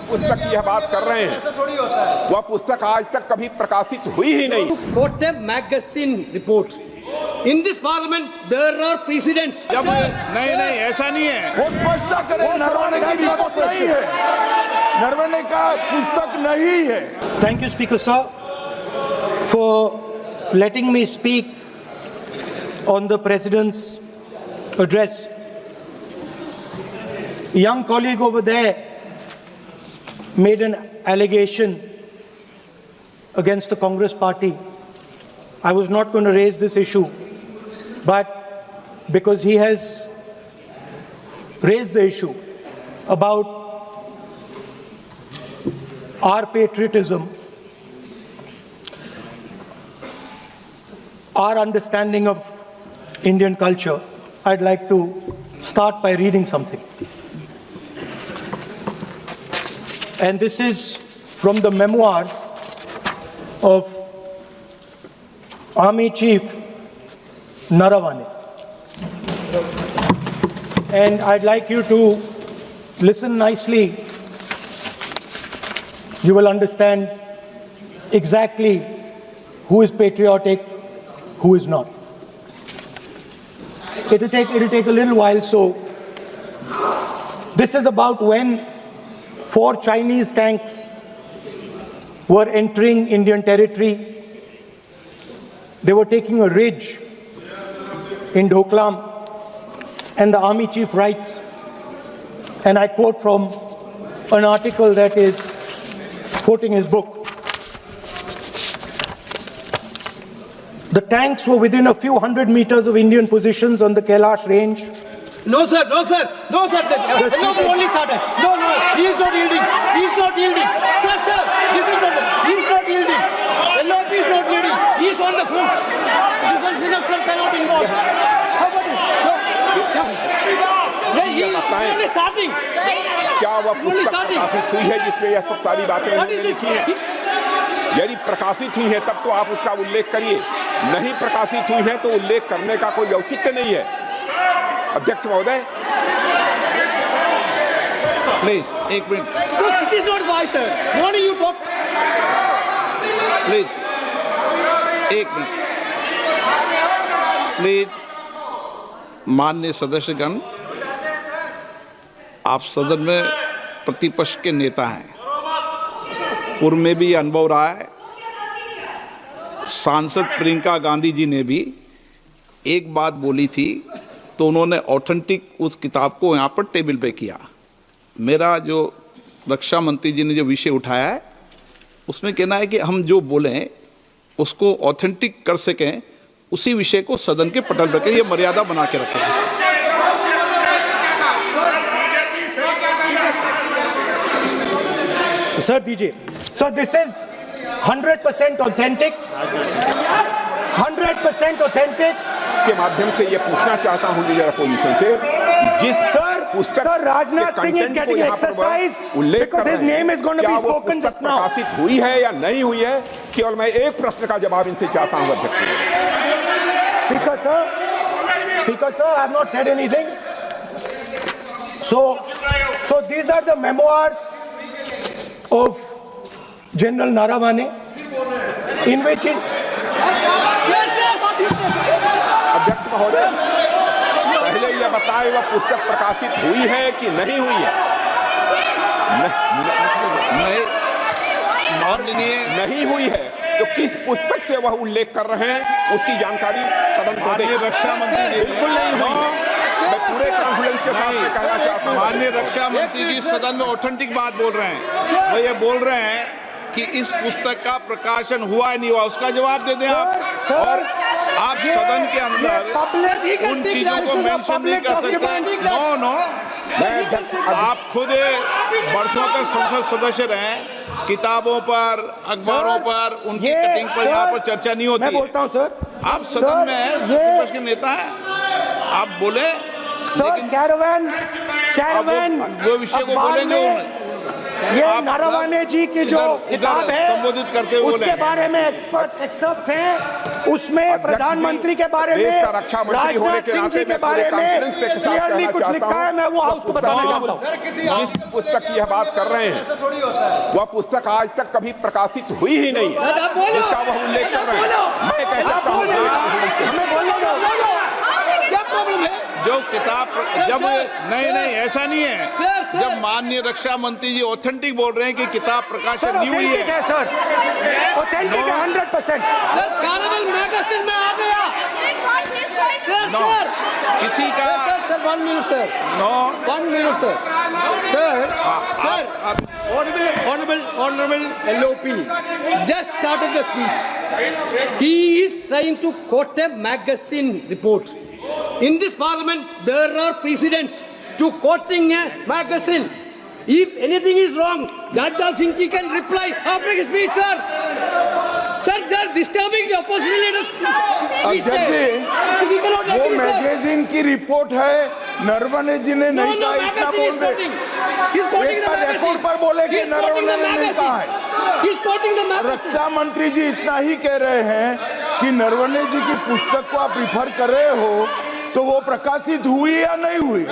पुस्तक की यह बात कर रहे हैं, वह पुस्तक आज तक कभी प्रकाशित हुई ही नहीं। Quote a magazine report. In this parliament, there are precedents. नहीं ऐसा नहीं है। वो स्पष्टता करें, नरवणे की रिपोर्ट नहीं है, नरवणे का पुस्तक नहीं है। Thank you, Speaker Sir, for letting me speak on the President's address. A young colleague over there made an allegation against the Congress party. I was not going to raise this issue, but because he has raised the issue about our patriotism, our understanding of Indian culture, I'd like to start by reading something. And this is from the memoirs of Army Chief Naravane. And I'd like you to listen nicely. You will understand exactly who is patriotic, who is not. It'll take a little while. So this is about when 4 Chinese tanks were entering Indian territory. They were taking a ridge in Doklam, and the army chief writes, and I quote from an article that is quoting his book. The tanks were within a few hundred meters of Indian positions on the Kailash range. No, sir. No, sir. Only started. No. He is not yielding. Sir. This is not. He is not yielding. LOP is not yielding. He is on the foot. Defense minister cannot involve. How about it? He is only starting. क्या वह पुस्तक प्रकाशित हुई है जिसमें यह सब सारी बातें उन्होंने लिखी हैं? यदि प्रकाशित हुई है तब तो आप उसका उल्लेख करिए, नहीं प्रकाशित हुई है तो उल्लेख करने का कोई औचित्य नहीं है। अध्यक्ष महोदय, प्लीज एक minute. It is not wise, sir. What do you talk? Please एक मिनट। प्लीज माननीय सदस्यगण, आप सदन में प्रतिपक्ष के नेता हैं, पूर्व में भी अनुभव रहा है। सांसद प्रियंका गांधी जी ने भी एक बात बोली थी तो उन्होंने ऑथेंटिक उस किताब को यहाँ पर टेबल पे किया। मेरा जो रक्षा मंत्री जी ने जो विषय उठाया है उसमें कहना है कि हम जो बोलें उसको ऑथेंटिक कर सकें, उसी विषय को सदन के पटल पर ये मर्यादा बना के रखें। Sir, DJ. So this is 100% authentic. 100% authentic. के माध्यम से ये पूछना चाहता हूं लीडर अपोजिशन से, जिस Sir, Rajnath Singh is getting exercised because his name is going to be spoken just now. प्रकाशित हुई है या नहीं हुई है, केवल मैं एक प्रश्न का जवाब इनसे चाहता हूं अध्यक्ष। Speaker sir, I have not said anything. So these are the memoirs of General Naravane, in which अध्यक्ष महोदय, पहले यह बताएं वह पुस्तक प्रकाशित हुई है कि नहीं हुई है? नहीं हुई है तो किस पुस्तक से वह उल्लेख कर रहे हैं उसकी जानकारी सदन को दें। रक्षा मंत्री बिल्कुल नहीं हुई है। मैं पूरे कॉन्फिडेंस के साथ में कहना चाहता हूं, माननीय रक्षा मंत्री जी सदन में ऑथेंटिक बात बोल रहे हैं। वो ये बोल रहे हैं कि इस पुस्तक का प्रकाशन हुआ नहीं हुआ, उसका जवाब दे दें आप। और आप सदन के अंदर उन चीजों को मेंशन नहीं कर सकते। नो आप खुद वर्षों का संसद सदस्य रहे, किताबों पर, अखबारों पर, उनकी कटिंग पर यहाँ पर चर्चा नहीं होती। मैं बोलता हूँ सर, आप सदन में विपक्ष के नेता हैं, आप बोले, लेकिन कैरावैन वो विषय को बोले जो ये नारावाने जी की जो किताब है संबोधित करते हुए उसके बारे में एक्सपर्ट एक्सर्प्ट हैं। उसमें प्रधानमंत्री के बारे में, रक्षा मंत्री होने के नाते के बारे में क्लियरली कुछ लिखा है। मैं वो हाउस को बताना चाहता हूँ। जिस पुस्तक की यह बात कर रहे हैं वह पुस्तक आज तक कभी प्रकाशित हुई ही नहीं है, जिसका वह उल्लेख कर रहे हैं। मैं कह सकता हूँ क्या प्रॉब्लम है? जो किताब जब नहीं ऐसा नहीं है। सर। जब माननीय रक्षा मंत्री जी ऑथेंटिक बोल रहे हैं कि किताब प्रकाशन नहीं हुई है सर, ऑथेंटिक है 100%। सर कार्निवल मैगजीन में आ गया। सर नो, किसी का sir 1 minute sir, no 1 minute sir, honorable LOP just started the speech. He is trying to quote a magazine report. In this parliament, there are precedents to quoting a magazine. If anything is wrong, Jagdal Singh ji can reply after his speech, sir. Sir, they are disturbing the opposition leaders. अध्यक्ष जी, वो magazine की report है, नरवणे जी ने नहीं कहा, इतना बोल दे। एक रिकॉर्ड पर बोले कि नरवणे ने नहीं कहा है। रक्षा मंत्री जी इतना ही कह रहे हैं कि नरवणे जी की पुस्तक को आप रिफर कर रहे हो तो वो प्रकाशित हुई या नहीं हुई,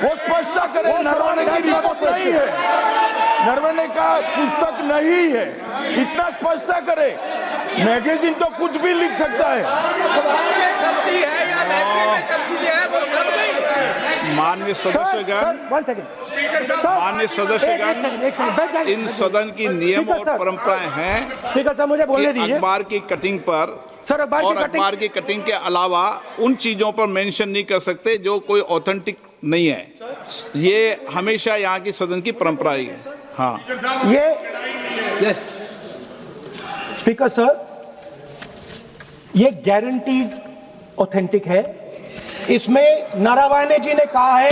वो स्पष्ट करे। नरवणे की रिपोर्ट नहीं है, नरवणे का पुस्तक नहीं है, इतना स्पष्ट करे। मैगजीन तो कुछ भी लिख सकता है। माननीय सदस्यगण, माननीय सदस्यगण, इन सदन की नियम और परंपराएं हैं। स्पीकर साहब मुझे बोलने दीजिए। अखबार की कटिंग पर सर, अखबार की कटिंग के अलावा उन चीजों पर मेंशन नहीं कर सकते जो कोई ऑथेंटिक नहीं है। ये हमेशा यहाँ की सदन की परंपरा ही है। हाँ, ये स्पीकर सर, ये गारंटीड ऑथेंटिक है। इसमें नारावाने जी ने कहा है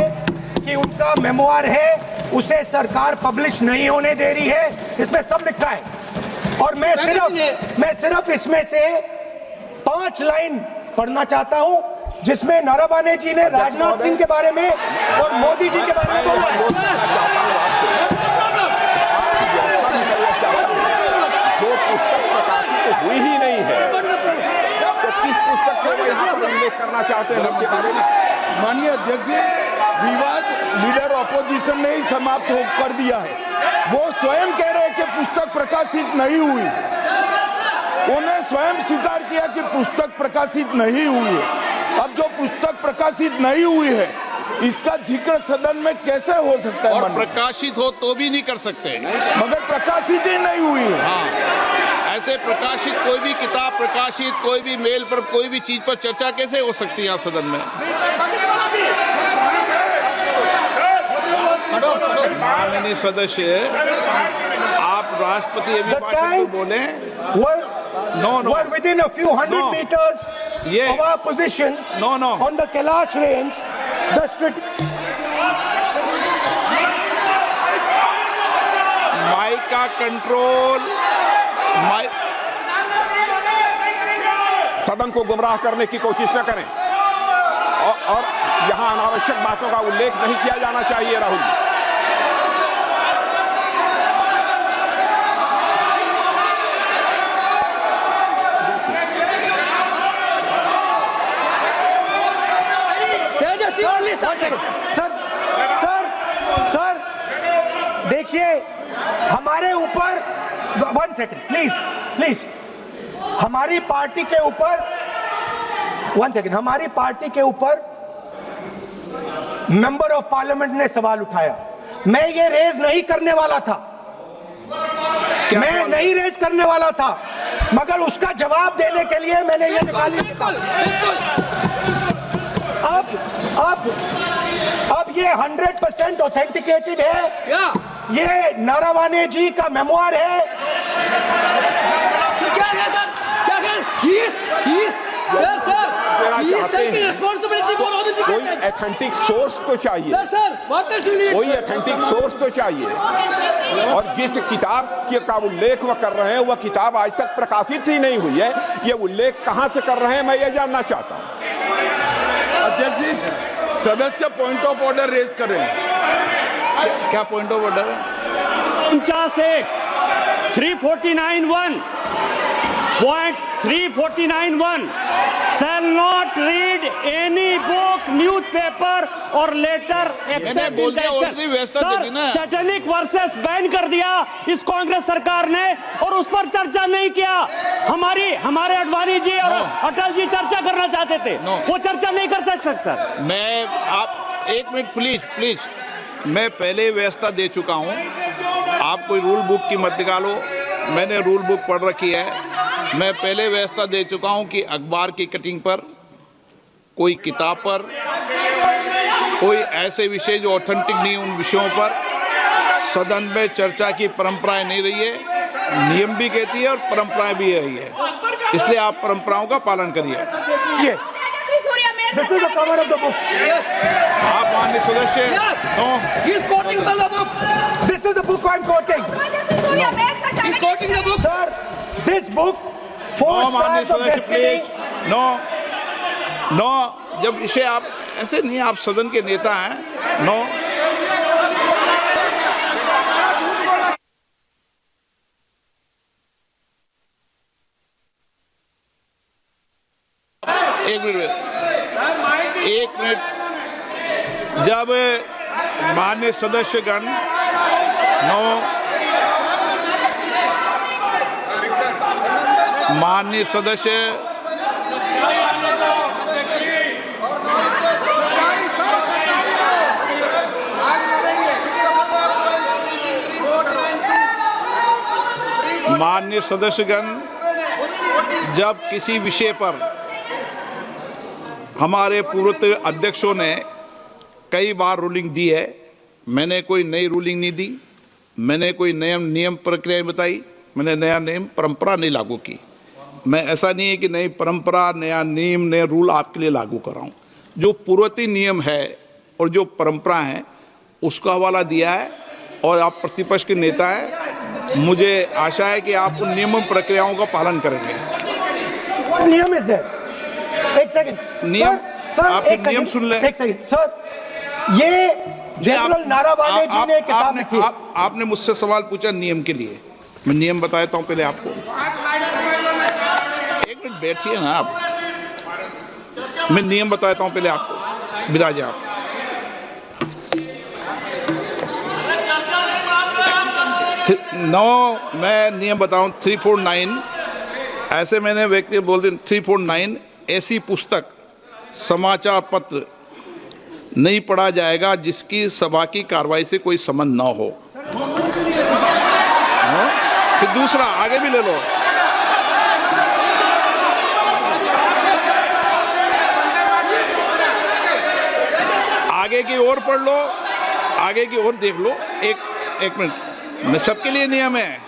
कि उनका मेमोआर है, उसे सरकार पब्लिश नहीं होने दे रही है, इसमें सब लिखा है। और मैं सिर्फ इसमें से 5 लाइन पढ़ना चाहता हूं जिसमें नारावाने जी ने राजनाथ सिंह के बारे में और मोदी जी के बारे में बोला है। जो पुस्तक प्रकाशित हुई ही नहीं है तो किस पुस्तक को यहाँ पर उल्लेख करना चाहते हैं उनके बारे में? माननीय अध्यक्ष जी, विवाद लीडर ऑपोजिशन ने ही समाप्त कर दिया है। वो स्वयं कह रहे हैं कि पुस्तक प्रकाशित नहीं हुई, उन्हें स्वयं स्वीकार किया कि पुस्तक प्रकाशित नहीं हुई है। अब जो पुस्तक प्रकाशित नहीं हुई है इसका जिक्र सदन में कैसे हो सकता है? और प्रकाशित हो तो भी नहीं कर सकते, मगर प्रकाशित ही नहीं हुई है। हाँ, ऐसे प्रकाशित कोई भी किताब प्रकाशित, कोई भी मेल पर, कोई भी चीज पर चर्चा कैसे हो सकती है यहाँ सदन में? माननीय सदस्य, आप राष्ट्रपति अभिभाषण पर बोले। were within a few hundred meters of our positions on the Kailash range. Mic का कंट्रोल, सदन को गुमराह करने की कोशिश न करें और यहाँ अनावश्यक बातों का उल्लेख नहीं किया जाना चाहिए। राहुल जी, सर देखिए, हमारे ऊपर 1 सेकंड प्लीज, हमारी पार्टी के ऊपर 1 सेकंड, हमारी पार्टी के ऊपर मेंबर ऑफ पार्लियामेंट ने सवाल उठाया। मैं ये रेज नहीं करने वाला था, मैं नहीं रेज करने वाला था, मगर उसका जवाब देने के लिए मैंने ये निकाली। अब ये 100% ऑथेंटिकेटेड है। ये नारावाने जी का मेमोआर है। कोई ऑथेंटिक सोर्स तो चाहिए, कोई ऑथेंटिक सोर्स तो चाहिए। और जिस किताब का उल्लेख वह कर रहे हैं वह किताब आज तक प्रकाशित ही नहीं हुई है। ये उल्लेख कहां से कर रहे हैं मैं ये जानना चाहता हूं। अध्यक्ष जी, सदस्य पॉइंट ऑफ ऑर्डर रेज करें। क्या पॉइंट ऑफ ऑर्डर है? 49(1) point 349(1) shall not read any book, newspaper or letter except बोल in दिया, the ordinary व्यवस्था Sir, देगी ना। सैटेनिक वर्सेस बैन कर दिया इस कांग्रेस सरकार ने और उस पर चर्चा नहीं किया। हमारे अडवाणी जी और अटल जी चर्चा करना चाहते थे, वो चर्चा नहीं कर सकते सर। मैं आप एक मिनट प्लीज, मैं पहले व्यवस्था दे चुका हूं। आप कोई रूल बुक की मत निकालो, मैंने रूल बुक पढ़ रखी है। मैं पहले व्यवस्था दे चुका हूं कि अखबार की कटिंग पर, कोई किताब पर, कोई ऐसे विषय जो ऑथेंटिक नहीं, उन विषयों पर सदन में चर्चा की परंपराएं नहीं रही है। नियम भी कहती है और परंपराएं भी रही है, इसलिए आप परंपराओं का पालन करिए। This is the cover of the book. आप माननीय सदस्य, no, He is quoting from the book. This is the book I'm quoting. He is quoting the book. Sir, this book, Four no माननीय Stars of सदस्य Destiny. Please, no, जब इसे आप ऐसे नहीं, आप सदन के नेता हैं, नो। एक मिनट, जब माननीय सदस्यगण, नो, माननीय सदस्य, माननीय सदस्यगण, जब किसी विषय पर हमारे पूर्व अध्यक्षों ने कई बार रूलिंग दी है, मैंने कोई नई रूलिंग नहीं दी, मैंने कोई नियम प्रक्रिया बताई, मैंने नया नियम परंपरा नहीं लागू की। मैं ऐसा नहीं है कि नई परंपरा, नया नियम, नया रूल आपके लिए लागू कर रहा हूँ। जो पूर्ववर्ती नियम है और जो परंपरा है उसका हवाला दिया है, और आप प्रतिपक्ष के नेता हैं, मुझे आशा है कि आप उन नियम प्रक्रियाओं का पालन करेंगे। नियम इज देयर। एक सेकंड, नियम, सर, आप एक नियम सेकंड, सुन लें। एक सेकंड सर, ये जनरल नारावाने जी ने किताब लिखी। आपने मुझसे सवाल पूछा नियम के लिए, मैं नियम बताता हूं पहले आपको। एक मिनट बैठिए ना आप, मैं नियम बताता हूं पहले आपको, विराजे आप। मैं नियम बताऊं 349, ऐसे मैंने व्यक्ति बोल दिया 349, ऐसी पुस्तक, समाचार पत्र नहीं पढ़ा जाएगा जिसकी सभा की कार्रवाई से कोई संबंध न हो। फिर दूसरा आगे भी ले लो, आगे की ओर पढ़ लो, आगे की ओर देख लो। एक मिनट, मैं सबके लिए नियम है,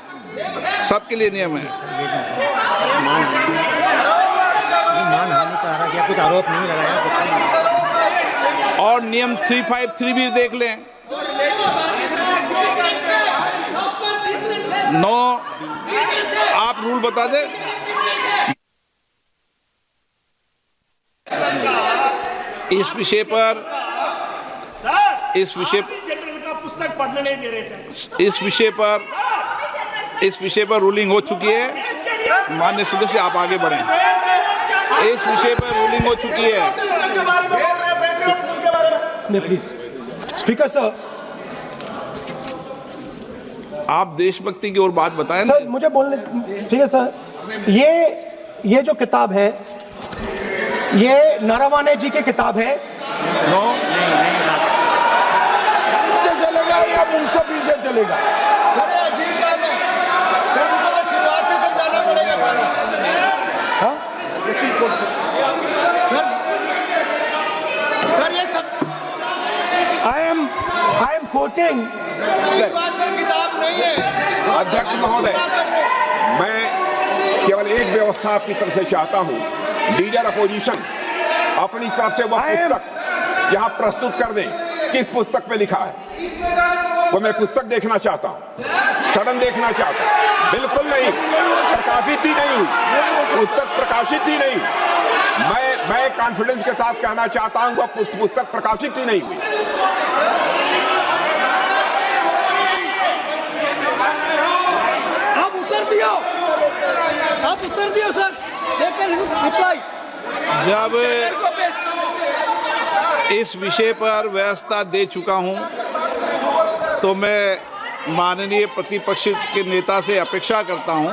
सबके लिए नियम है। कुछ आरोप नहीं लगाया। और नियम 353 भी देख लें। नो, आप रूल बता दे। इस विषय पर पुस्तक पढ़ने नहीं दे रहे सर। इस विषय पर रूलिंग हो चुकी है। माननीय सदस्य, आप आगे बढ़ें। इस विषय पर रूलिंग हो चुकी है। प्लीज स्पीकर सर, आप देशभक्ति की ओर बात बताएं। सर मुझे बोलने, ठीक है सर। ये जो किताब है, ये नारावाने जी की किताब है। नो, इससे चलेगा या मुंसफी से चलेगा? शुरुआत से समझाना पड़ेगा। I am quoting. किताब नहीं है। अध्यक्ष महोदय, मैं केवल एक व्यवस्था आपकी तरफ से चाहता हूं, लीडर अपोजिशन अपनी तरफ से वह पुस्तक यहाँ प्रस्तुत कर दें। किस पुस्तक पे लिखा है वो मैं पुस्तक देखना चाहता हूँ, सदन देखना चाहता हूँ। बिल्कुल नहीं, प्रकाशित ही नहीं हुई पुस्तक, प्रकाशित ही नहीं। मैं कॉन्फिडेंस के साथ कहना चाहता हूँ वह पुस्तक प्रकाशित ही नहीं हुई। आप उत्तर दियो सर। They can reply. जब इस विषय पर व्यवस्था दे चुका हूं तो मैं माननीय प्रतिपक्ष के नेता से अपेक्षा करता हूं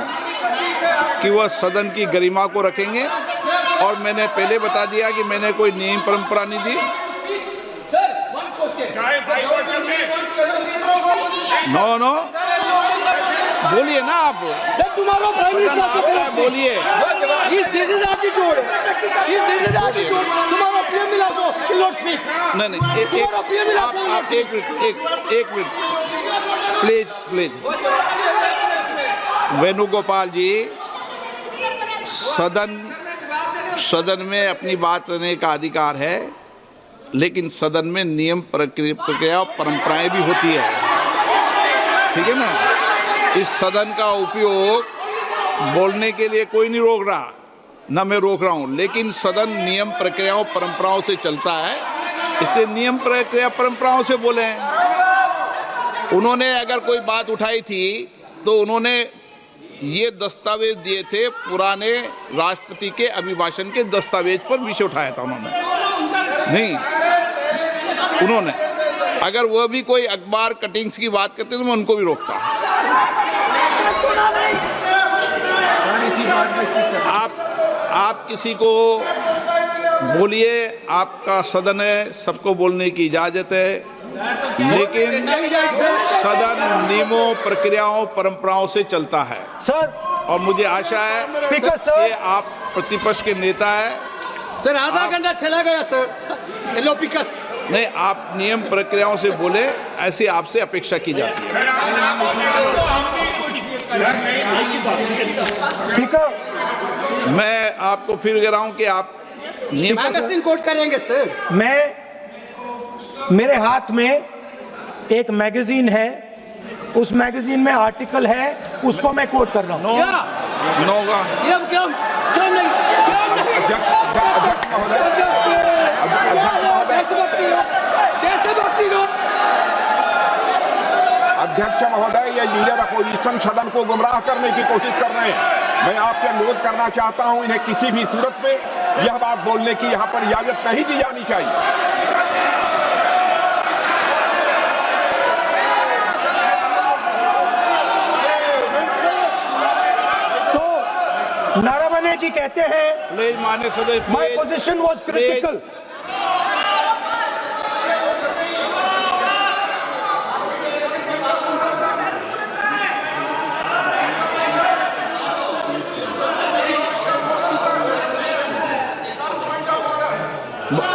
कि वह सदन की गरिमा को रखेंगे और मैंने पहले बता दिया कि मैंने कोई नियम परंपरा नहीं दी। Sir, one question. नो बोलिए ना आप, Sir, tomorrow Prime Minister आपका है, बोलिए। This is attitude. This is attitude. Tomorrow PM will also will not speak. नहीं Tomorrow PM will also will not आप speak. एक मिनट प्लीज वेणुगोपाल जी, सदन में अपनी बात करने का अधिकार है, लेकिन सदन में नियम प्रक्रिया और परंपराएं भी होती है, ठीक है ना। इस सदन का उपयोग बोलने के लिए कोई नहीं रोक रहा, ना मैं रोक रहा हूं, लेकिन सदन नियम प्रक्रियाओं परंपराओं से चलता है, इसलिए नियम प्रक्रिया परंपराओं से बोले। उन्होंने अगर कोई बात उठाई थी तो उन्होंने ये दस्तावेज दिए थे, पुराने राष्ट्रपति के अभिभाषण के दस्तावेज पर विषय उठाया था उन्होंने, नहीं उन्होंने। अगर वह भी कोई अखबार कटिंग्स की बात करते तो मैं उनको भी रोकता। आप किसी को बोलिए, आपका सदन है, सबको बोलने की इजाजत है, लेकिन सदन नियमों प्रक्रियाओं परंपराओं से चलता है सर। और मुझे आशा है स्पीकर सर, कि आप प्रतिपक्ष के नेता है। सर आधा घंटा चला गया सर, एलओपी का नहीं, आप नियम प्रक्रियाओं से बोले, ऐसी आपसे अपेक्षा की जाती है। स्पीकर, मैं आपको फिर कह रहा हूं कि आप नियम मैगजीन कोट करेंगे सर। मेरे हाथ में एक मैगजीन है, उस मैगजीन में आर्टिकल है, उसको मैं कोट कर रहा हूँ। नो होगा। क्यों नहीं? अध्यक्ष महोदय, ये लीडर अपोजिशन सदन को गुमराह करने की कोशिश कर रहे हैं। मैं आपसे अनुरोध करना चाहता हूं, इन्हें किसी भी सूरत में यह बात बोलने की यहां पर इजाजत नहीं दी जानी चाहिए। तो नारावने जी कहते हैं, प्लीज माननीय सदस्य, माय पोजीशन वाज क्रिटिकल।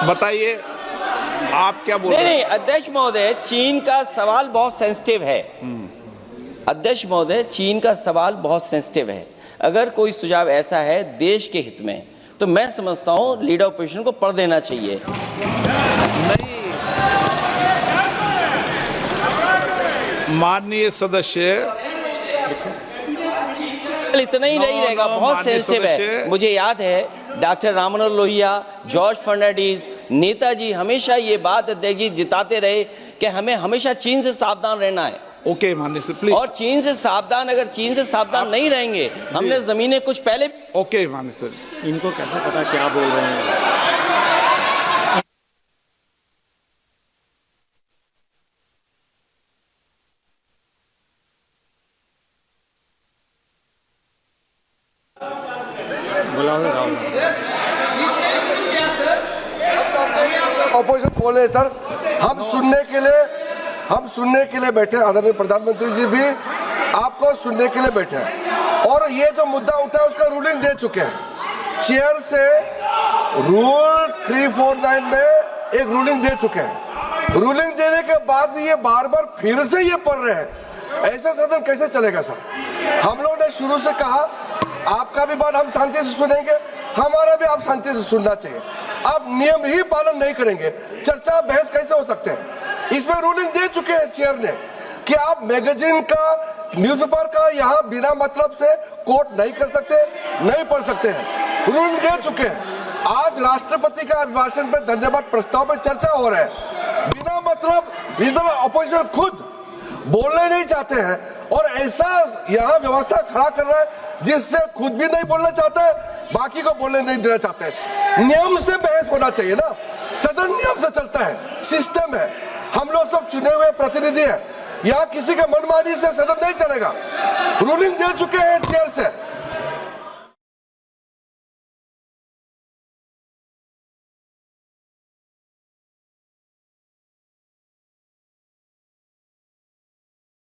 बताइए आप क्या बोल रहे हैं? नहीं, अध्यक्ष महोदय, चीन का सवाल बहुत सेंसिटिव है। अध्यक्ष महोदय, चीन का सवाल बहुत सेंसिटिव है। अगर कोई सुझाव ऐसा है देश के हित में, तो मैं समझता हूं लीडर ऑपोजिशन को पढ़ देना चाहिए। नहीं, माननीय सदस्य, इतना ही नहीं रहेगा, बहुत सेंसिटिव है। मुझे याद है डॉक्टर राम मनोहर लोहिया, जॉर्ज फर्नांडिस, नेताजी हमेशा ये बात अध्यक्ष जी जिताते रहे कि हमें हमेशा चीन से सावधान रहना है। ओके माननीय सर, प्लीज। और चीन से सावधान, अगर चीन से सावधान नहीं रहेंगे, हमने जमीनें कुछ पहले। ओके माननीय सर। इनको कैसा पता क्या बोल रहे हैं? ऑपोजिशन बोल रहे सर, हम सुनने के लिए बैठे, आदरणीय प्रधानमंत्री जी भी आपको सुनने के लिए बैठे हैं, और ये जो मुद्दा उठा है उसका रूलिंग दे चुके हैं। चेयर से रूल 349 में एक रूलिंग दे चुके हैं। रूलिंग देने के बाद भी ये बार बार फिर से ये पढ़ रहे हैं, ऐसा सदन कैसे चलेगा सर? हम लोगों ने शुरू से कहा आपका भी बात हम शांति से सुनेंगे, हमारा भी आप शांति से सुनना चाहिए। आप नियम ही पालन नहीं करेंगे, चर्चा बहस कैसे हो सकते हैं? इसमें रूलिंग दे चुके हैं चेयर ने कि आप मैगजीन का, न्यूज़पेपर का यहाँ बिना मतलब से कोट नहीं कर सकते, नहीं पढ़ सकते हैं। रूलिंग दे चुके हैं। आज राष्ट्रपति का अभिभाषण पर धन्यवाद प्रस्ताव पर चर्चा हो रहा है। बिना मतलब लीडर ऑपोजिशन खुद बोलने नहीं चाहते हैं और ऐसा यहाँ व्यवस्था खड़ा कर रहा है जिससे खुद भी नहीं बोलना चाहता है, बाकी को बोलने नहीं देना चाहते हैं। नियम से बहस होना चाहिए ना, सदन नियम से चलता है, सिस्टम है, हम लोग सब चुने हुए प्रतिनिधि हैं, यहाँ किसी के मनमानी से सदन नहीं चलेगा। रूलिंग दे चुके हैं चेयर से,